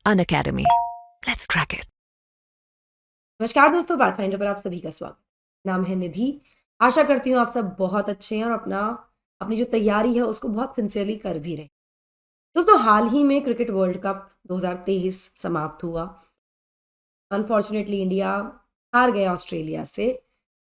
Unacademy. Let's crack it. नमस्कार दोस्तों, pathfinder पर आप सभी का स्वागत। नाम है निधि। आशा करती हूँ आप सब बहुत अच्छे हैं और अपनी जो तैयारी है उसको बहुत सिंसियरली कर भी रहे हैं। दोस्तों, हाल ही में क्रिकेट वर्ल्ड कप 2023 समाप्त हुआ। अनफॉर्चुनेटली इंडिया हार गया ऑस्ट्रेलिया से।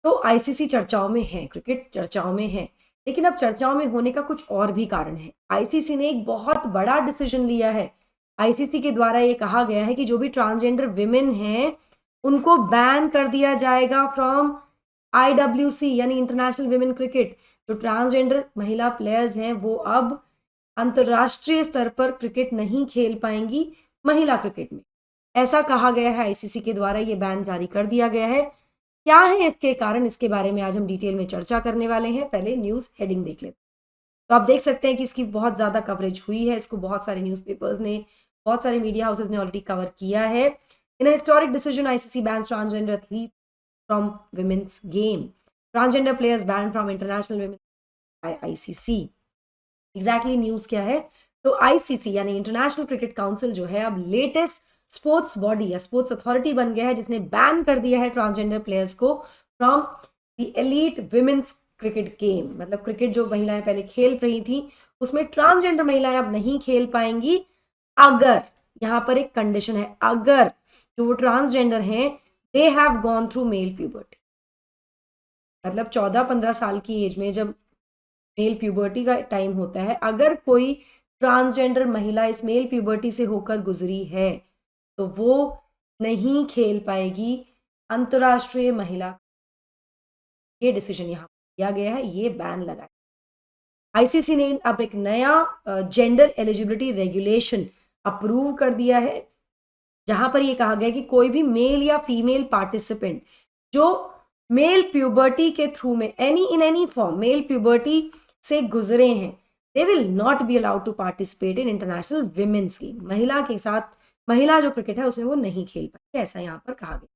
तो आईसीसी चर्चाओं में है, क्रिकेट चर्चाओं में है, लेकिन अब चर्चाओं में होने का कुछ और भी कारण है। आईसीसी ने एक बहुत बड़ा डिसीजन लिया है। आईसीसी के द्वारा ये कहा गया है कि जो भी ट्रांसजेंडर विमेन हैं उनको बैन कर दिया जाएगा फ्रॉम आईडब्ल्यूसी यानी इंटरनेशनल विमेन क्रिकेट। जो ट्रांसजेंडर महिला प्लेयर्स हैं वो अब अंतर्राष्ट्रीय स्तर पर क्रिकेट नहीं खेल पाएंगी महिला क्रिकेट में। ऐसा कहा गया है आईसीसी के द्वारा, ये बैन जारी कर दिया गया है। क्या है इसके कारण, इसके बारे में आज हम डिटेल में चर्चा करने वाले हैं। पहले न्यूज़ हेडिंग देख लेते हैं। तो आप देख सकते हैं कि इसकी बहुत ज़्यादा कवरेज हुई है। इसको बहुत सारे न्यूज़पेपर्स ने, बहुत सारे मीडिया हाउसेस ने ऑलरेडी कवर किया है। In historic decision ICC bans transgender athlete from women's game. Transgender players ban from international women by ICC. Exactly news क्या है? तो आईसीसी यानी इंटरनेशनल क्रिकेट काउंसिल जो है अब लेटेस्ट स्पोर्ट्स बॉडी या स्पोर्ट्स अथॉरिटी बन गया है, जिसने बैन कर दिया है ट्रांसजेंडर प्लेयर्स को from the elite women's cricket game. मतलब क्रिकेट जो महिलाएं पहले खेल रही थी उसमें ट्रांसजेंडर महिलाएं अब नहीं खेल पाएंगी अगर, यहां पर एक कंडीशन है, अगर जो वो ट्रांसजेंडर हैं they have gone through male puberty. मतलब 14-15 साल की एज में जब मेल प्यूबर्टी का टाइम होता है, अगर कोई ट्रांसजेंडर महिला इस मेल प्यूबर्टी से होकर गुजरी है तो वो नहीं खेल पाएगी अंतर्राष्ट्रीय महिला। ये डिसीजन यहाँ किया गया है, ये बैन लगा। आईसीसी ने अब एक नया जेंडर एलिजिबिलिटी रेगुलेशन अप्रूव कर दिया है, जहां पर ये कहा गया कि कोई भी मेल या फीमेल पार्टिसिपेंट जो मेल प्यूबर्टी के थ्रू में एनी फॉर्म मेल प्यूबर्टी से गुजरे हैं, they will not be allowed to participate in international women's game. महिला के साथ महिला जो क्रिकेट है उसमें वो नहीं खेल पाएंगे, ऐसा यहाँ पर कहा गया।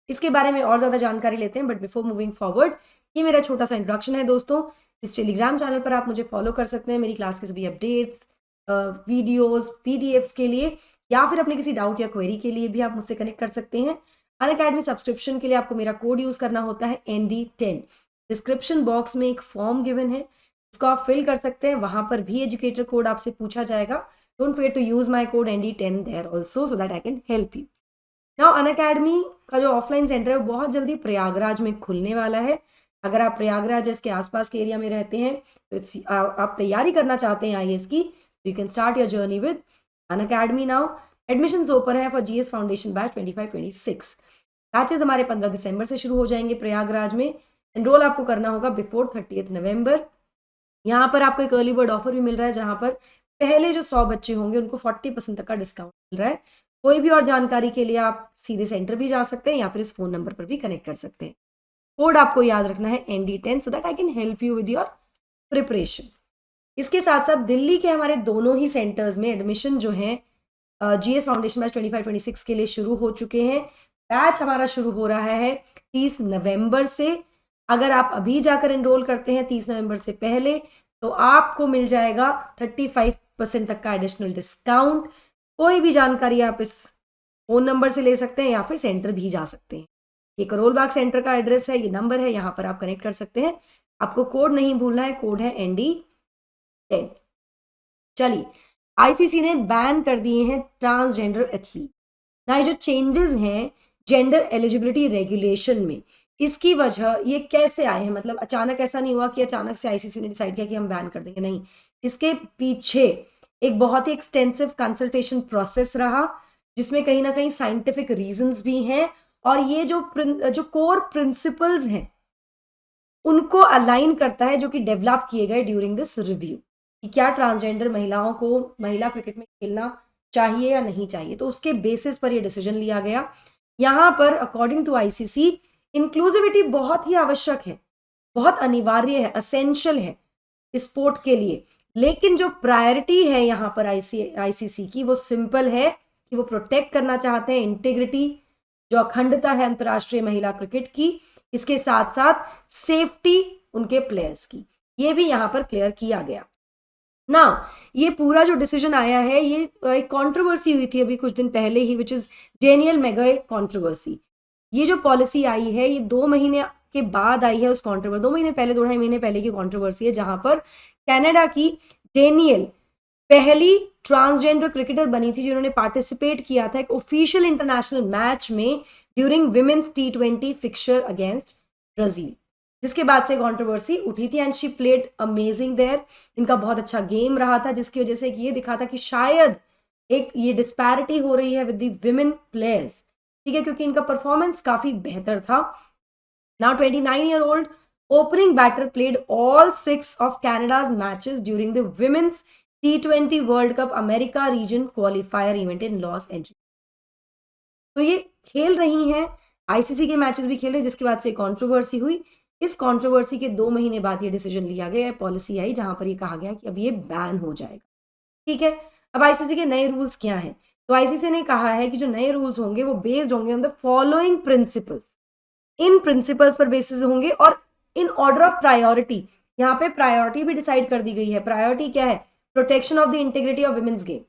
इसके बारे में और ज्यादा जानकारी लेते हैं, बट बिफोर मूविंग फॉरवर्ड, ये मेरा छोटा सा इंट्रोडक्शन है दोस्तों। इस टेलीग्राम चैनल पर आप मुझे फॉलो कर सकते हैं मेरी क्लास के सभी अपडेट्स, वीडियोस, पीडीएफ्स के लिए, या फिर अपने किसी डाउट या क्वेरी के लिए भी आप मुझसे कनेक्ट कर सकते हैं। अनअकैडमी सब्सक्रिप्शन के लिए आपको मेरा कोड यूज करना होता है ND10। डिस्क्रिप्शन बॉक्स में एक फॉर्म गिवन है, उसको आप फिल कर सकते हैं, वहां पर भी एजुकेटर कोड आपसे पूछा जाएगा। Don't forget to use my code ND10 there also so that I can help you. Now Unacademy का जो ऑफलाइन सेंटर है वो बहुत जल्दी प्रयागराज में खुलने वाला है। अगर आप प्रयागराज इसके आसपास के एरिया में रहते हैं तो आप तैयारी करना चाहते हैं आईएएस की, you can start your journey with Unacademy now. Admissions open है for GS foundation batch 25-26। Batches हमारे 15 दिसंबर से शुरू हो जाएंगे प्रयागराज में। एनरोल आपको करना होगा बिफोर 30 नवंबर। यहाँ पर आपको एक अर्ली बर्ड ऑफर भी मिल रहा है, जहाँ पर पहले जो 100 बच्चे होंगे उनको 40% तक का डिस्काउंट मिल रहा है। कोई भी और जानकारी के लिए आप सीधे सेंटर भी जा सकते हैं या फिर इस फोन नंबर पर भी कनेक्ट कर सकते हैं। कोड आपको याद रखना है ND10 so that I can help you with your preparation. इसके साथ साथ दिल्ली के हमारे दोनों ही सेंटर्स में एडमिशन जो है जीएस फाउंडेशन बैच 25-26 के लिए शुरू हो चुके हैं। बैच हमारा शुरू हो रहा है 30 नवंबर से। अगर आप अभी जाकर एनरोल करते हैं 30 नवंबर से पहले तो आपको मिल जाएगा 35% तक का एडिशनल डिस्काउंट। कोई भी जानकारी आप इस फोन नंबर से ले सकते हैं या फिर सेंटर भी जा सकते हैं। ये करोल बाग सेंटर का एड्रेस है, ये नंबर है, यहाँ पर आप कनेक्ट कर सकते हैं। आपको कोड नहीं भूलना है, कोड है ND10। चलिए, आईसीसी ने बैन कर दिए हैं ट्रांसजेंडर एथलीट। ना ये जो चेंजेस हैं जेंडर एलिजिबिलिटी रेगुलेशन में, इसकी वजह ये कैसे आए हैं? मतलब अचानक ऐसा नहीं हुआ कि अचानक से आईसीसी ने डिसाइड किया कि हम बैन कर देंगे, नहीं। इसके पीछे एक बहुत ही एक्सटेंसिव कंसल्टेशन प्रोसेस रहा, जिसमें कहीं ना कहीं साइंटिफिक रीजंस भी हैं, और ये जो कोर प्रिंसिपल्स हैं उनको अलाइन करता है, जो कि डेवलप किए गए ड्यूरिंग दिस रिव्यू, कि क्या ट्रांसजेंडर महिलाओं को महिला क्रिकेट में खेलना चाहिए या नहीं चाहिए। तो उसके बेसिस पर यह डिसीजन लिया गया। यहाँ पर अकॉर्डिंग टू आईसीसी इंक्लूसिविटी बहुत ही आवश्यक है, बहुत अनिवार्य है, असेंशियल है स्पोर्ट के लिए। लेकिन जो प्रायोरिटी है यहाँ पर आईसीसी की वो सिंपल है कि वो प्रोटेक्ट करना चाहते हैं इंटीग्रिटी, जो अखंडता है अंतर्राष्ट्रीय महिला क्रिकेट की, इसके साथ साथ सेफ्टी उनके प्लेयर्स की। ये भी यहाँ पर क्लियर किया गया। ना ये पूरा जो डिसीजन आया है, ये एक कंट्रोवर्सी हुई थी अभी कुछ दिन पहले ही, विच इज डेनियल मेगोय कंट्रोवर्सी। ये जो पॉलिसी आई है, ये 2 महीने के बाद आई है उस कंट्रोवर्सी, 2 महीने पहले, 2 ढाई महीने पहले की कंट्रोवर्सी है, जहां पर कनाडा की डेनियल पहली ट्रांसजेंडर क्रिकेटर बनी थी जिन्होंने पार्टिसिपेट किया था एक ऑफिशियल इंटरनेशनल मैच में during women's T20 fixture against Brazil, जिसके बाद से कंट्रोवर्सी उठी थी and she played amazing there. इनका बहुत अच्छा गेम रहा था, जिसकी वजह से ये दिखा था कि शायद एक ये डिस्पैरिटी हो रही है विद द विमेन प्लेयर्स, ठीक है, क्योंकि इनका परफॉर्मेंस काफी बेहतर था। Now 29-year-old opening batter played all 6 of Canada's matches during the women's T20 World Cup America Region Qualifier event in Los Angeles। तो ये खेल रही हैं, आईसीसी के मैचेस भी खेल रहे हैं, जिसके बाद से कंट्रोवर्सी हुई। इस कंट्रोवर्सी के 2 महीने बाद ये डिसीजन लिया गया, पॉलिसी आई जहां पर ये कहा गया कि अब ये बैन हो जाएगा, ठीक है। अब आईसीसी के नए रूल्स क्या हैं? तो आईसीसी ने कहा है कि जो नए रूल्स होंगे वो बेस्ड होंगे on the following principles, in principles पर बेसिस होंगे और इन ऑर्डर ऑफ प्रायोरिटी। यहाँ पे प्रायोरिटी भी डिसाइड कर दी गई है। प्रायोरिटी क्या है? Protection of the integrity of women's game,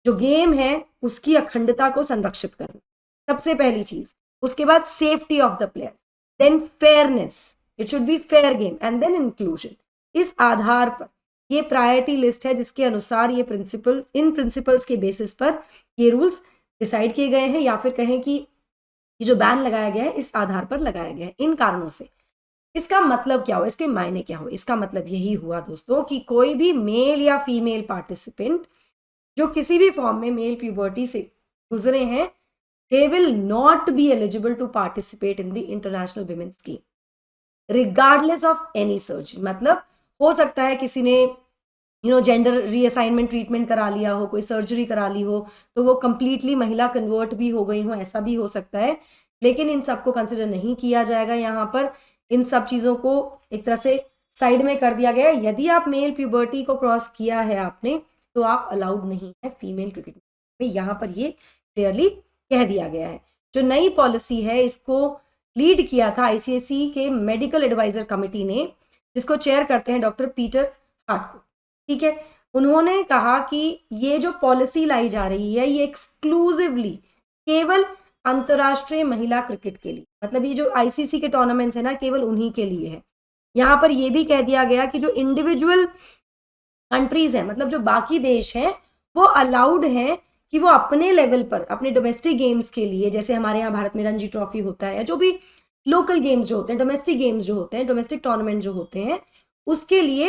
जो गेम है उसकी अखंडता को संरक्षित करना, सबसे पहली चीज। उसके बाद safety of the players, then fairness, it should be fair game, and then inclusion. इस आधार पर ये प्रायोरिटी लिस्ट है जिसके अनुसार ये प्रिंसिपल, इन प्रिंसिपल्स के बेसिस पर ये रूल्स डिसाइड किए गए हैं, या फिर कहें कि ये जो बैन लगाया गया है इस आधार पर लगाया गया है, इन कारणों से। इसका मतलब क्या हुआ, इसके मायने क्या हुआ? इसका मतलब यही हुआ दोस्तों कि कोई भी मेल या फीमेल पार्टिसिपेंट जो किसी भी फॉर्म में मेल प्यूबर्टी से गुजरे हैं, they will not be eligible to participate in the international women's game regardless of any surgery। मतलब हो सकता है किसी ने जेंडर रीअसाइनमेंट ट्रीटमेंट करा लिया हो, कोई सर्जरी करा ली हो, तो वो कंप्लीटली महिला कन्वर्ट भी हो गई हो, ऐसा भी हो सकता है। लेकिन इन सबको कंसिडर नहीं किया जाएगा यहाँ पर, इन सब चीज़ों को एक तरह से साइड में कर दिया गया है। यदि आप मेल प्यूबर्टी को क्रॉस किया है आपने, तो आप अलाउड नहीं है फीमेल क्रिकेट में, यहाँ पर ये क्लियरली कह दिया गया है। जो नई पॉलिसी है इसको लीड किया था आईसीसी के मेडिकल एडवाइजर कमेटी ने, जिसको चेयर करते हैं डॉक्टर पीटर हार्टको, ठीक है। उन्होंने कहा कि ये जो पॉलिसी लाई जा रही है ये एक्सक्लूसिवली केवल अंतरराष्ट्रीय महिला क्रिकेट के लिए, मतलब ये जो आईसीसी के टूर्नामेंट्स है ना, केवल उन्हीं के लिए है। यहाँ पर ये भी कह दिया गया कि जो इंडिविजुअल कंट्रीज हैं, मतलब जो बाकी देश हैं, वो अलाउड हैं कि वो अपने लेवल पर अपने डोमेस्टिक गेम्स के लिए, जैसे हमारे यहाँ भारत में रणजी ट्रॉफी होता है, जो भी लोकल गेम्स जो होते हैं, डोमेस्टिक गेम्स जो होते हैं, डोमेस्टिक टूर्नामेंट जो होते हैं, उसके लिए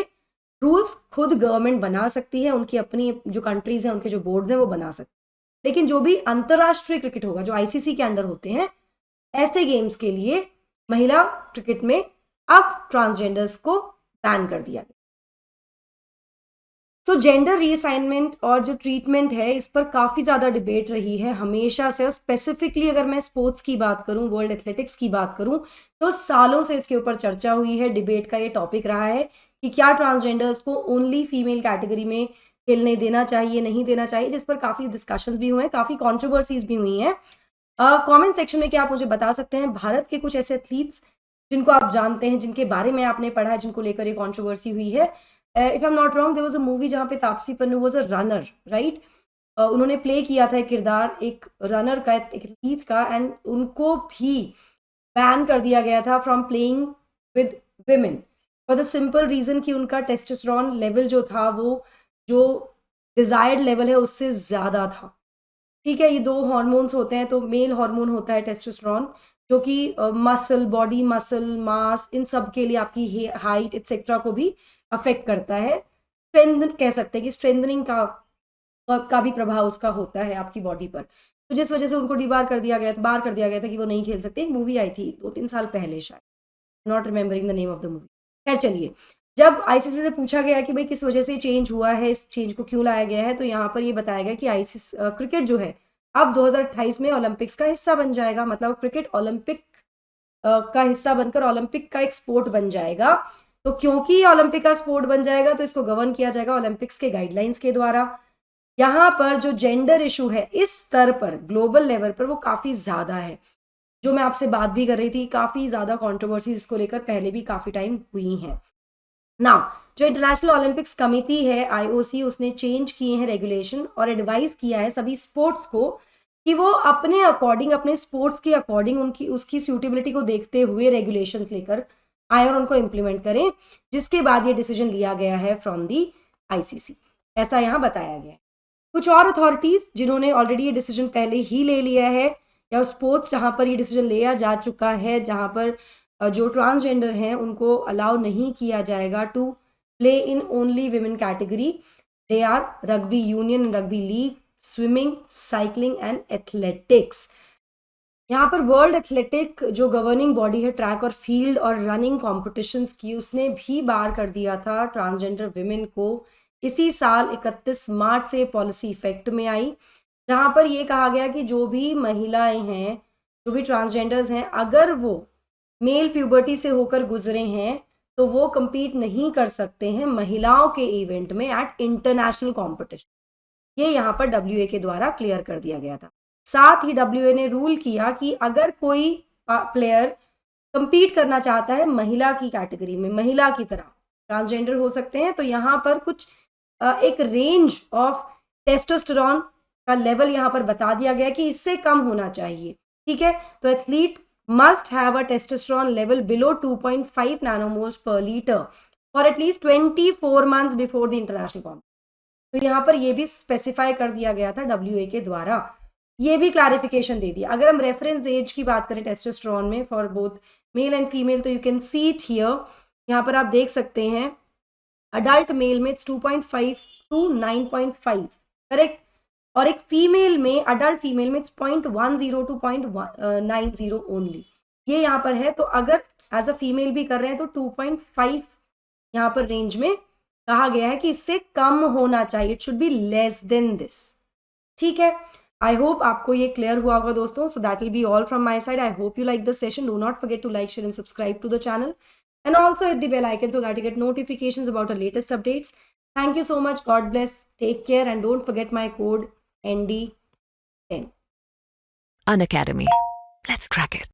रूल्स खुद गवर्नमेंट बना सकती है, उनकी अपनी जो कंट्रीज हैं उनके जो बोर्ड्स हैं वो बना सकते हैं। लेकिन जो भी अंतरराष्ट्रीय क्रिकेट होगा, जो आईसीसी के अंडर होते हैं, ऐसे गेम्स के लिए महिला क्रिकेट में अब ट्रांसजेंडर्स को बैन कर दिया गया। सो जेंडर रीअसाइनमेंट और जो ट्रीटमेंट है, इस पर काफ़ी ज़्यादा डिबेट रही है हमेशा से। और स्पेसिफिकली अगर मैं स्पोर्ट्स की बात करूं, वर्ल्ड एथलेटिक्स की बात करूं, तो सालों से इसके ऊपर चर्चा हुई है, डिबेट का ये टॉपिक रहा है कि क्या ट्रांसजेंडर्स को ओनली फीमेल कैटेगरी में खेलने देना चाहिए, नहीं देना चाहिए, जिस पर काफ़ी डिस्कशंस भी हुए हैं, काफ़ी कॉन्ट्रोवर्सीज भी हुई हैं। कमेंट सेक्शन में क्या आप मुझे बता सकते हैं भारत के कुछ ऐसे एथलीट्स जिनको आप जानते हैं, जिनके बारे में आपने पढ़ा है, जिनको लेकर ये कॉन्ट्रोवर्सी हुई है? If I am not wrong, there was a movie जहाँ पे Taapsee Pannu was a runner, right? उन्होंने प्ले किया था एक किरदार, एक रनर का, एक एथलीट का, एंड उनको भी बैन कर दिया गया था from playing with women for the simple reason कि उनका टेस्टोस्टेरोन लेवल जो था, वो जो डिजायर्ड लेवल है उससे ज़्यादा था, ठीक है। ये 2 हार्मोन्स होते हैं, तो मेल हार्मोन होता है टेस्टोस्टेरोन, जो कि मसल, बॉडी मसल मास, इन सब के लिए, आपकी हाइट एक्सेट्रा को भी अफेक्ट करता है। स्ट्रेंथ कह सकते हैं कि स्ट्रेंथनिंग का भी प्रभाव उसका होता है आपकी बॉडी पर। तो जिस वजह से उनको बाहर कर दिया गया था कि वो नहीं खेल सकते। एक मूवी आई थी 2-3 साल पहले शायद, not remembering the name of the movie. खैर चलिए, जब आईसीसी से पूछा गया कि भाई किस वजह से चेंज हुआ है, इस चेंज को क्यों लाया गया है, तो यहाँ पर ये बताया गया कि आईसीसी क्रिकेट जो है अब 2028 में ओलंपिक्स का हिस्सा बन जाएगा। मतलब क्रिकेट ओलंपिक का हिस्सा बनकर ओलंपिक का एक स्पोर्ट बन जाएगा। तो क्योंकि ओलंपिक का स्पोर्ट बन जाएगा, तो इसको गवर्न किया जाएगा ओलंपिक्स के गाइडलाइंस के द्वारा। यहाँ पर जो जेंडर इशू है इस स्तर पर, ग्लोबल लेवल पर, वो काफ़ी ज़्यादा है। जो मैं आपसे बात भी कर रही थी, काफ़ी ज़्यादा कॉन्ट्रोवर्सीज इसको लेकर पहले भी काफ़ी टाइम हुई हैं। नाउ जो इंटरनेशनल ओलंपिक्स कमिटी है आईओसी, उसने चेंज किए हैं रेगुलेशन और एडवाइस किया है सभी स्पोर्ट्स को कि वो अपने अकॉर्डिंग, अपने स्पोर्ट्स के अकॉर्डिंग उनकी उसकी सूटेबिलिटी को देखते हुए रेगुलेशंस लेकर आए और उनको इम्प्लीमेंट करें, जिसके बाद ये डिसीजन लिया गया है फ्रॉम दी आईसीसी, ऐसा यहाँ बताया गया है। कुछ और अथॉरिटीज जिन्होंने ऑलरेडी ये डिसीजन पहले ही ले लिया है, या स्पोर्ट्स जहाँ पर ये डिसीजन लिया जा चुका है, जहाँ पर जो ट्रांसजेंडर हैं उनको अलाउ नहीं किया जाएगा to play in only women category, they are rugby union, rugby league, swimming, cycling and athletics. यहाँ पर वर्ल्ड एथलेटिक जो गवर्निंग बॉडी है ट्रैक और फील्ड और रनिंग कॉम्पिटिशन्स की, उसने भी बार कर दिया था ट्रांसजेंडर विमेन को। इसी साल 31 मार्च से पॉलिसी इफेक्ट में आई, जहाँ पर ये कहा गया कि जो भी महिलाएं हैं, जो भी ट्रांसजेंडर्स हैं, अगर वो मेल प्यूबर्टी से होकर गुजरे हैं तो वो compete नहीं कर सकते हैं महिलाओं के इवेंट में एट इंटरनेशनल कॉम्पिटिशन। ये यहाँ पर WA के द्वारा क्लियर कर दिया गया था। साथ ही WA ने रूल किया कि अगर कोई प्लेयर compete करना चाहता है महिला की कैटेगरी में, महिला की तरह ट्रांसजेंडर हो सकते हैं, तो यहाँ पर कुछ एक रेंज ऑफ टेस्टोस्टेरोन का लेवल यहाँ पर बता दिया गया कि इससे कम होना चाहिए, ठीक है। तो athlete must have a testosterone level below 2.5 nanomoles per liter for at least 24 months before the international competition. तो यहाँ पर ये भी स्पेसिफाई कर दिया गया था WA के द्वारा, ये भी क्लैरिफिकेशन दे दिया। अगर हम रेफरेंस एज की बात करें टेस्टोस्टेरोन में for both male and female, तो you can see it here, यहाँ पर आप देख सकते हैं अडल्ट मेल में 2.5 टू 9.5, करेक्ट, और एक फीमेल में, अडल्ट फीमेल में 0.10 टू 0.90 ओनली, ये यहाँ पर है। तो अगर एज अ फीमेल भी कर रहे हैं तो 2.5 यहाँ पर रेंज में कहा गया है कि इससे कम होना चाहिए, it should be less than this, ठीक है। आई होप आपको ये क्लियर हुआ होगा दोस्तों। So that will be all from my side. I hope you like the session. Do not forget to like, share and subscribe to the channel, and also hit the bell icon so that you get notifications about our latest updates. Thank you so much. God bless. Take care, and don't forget my code ND10. Unacademy. Let's crack it.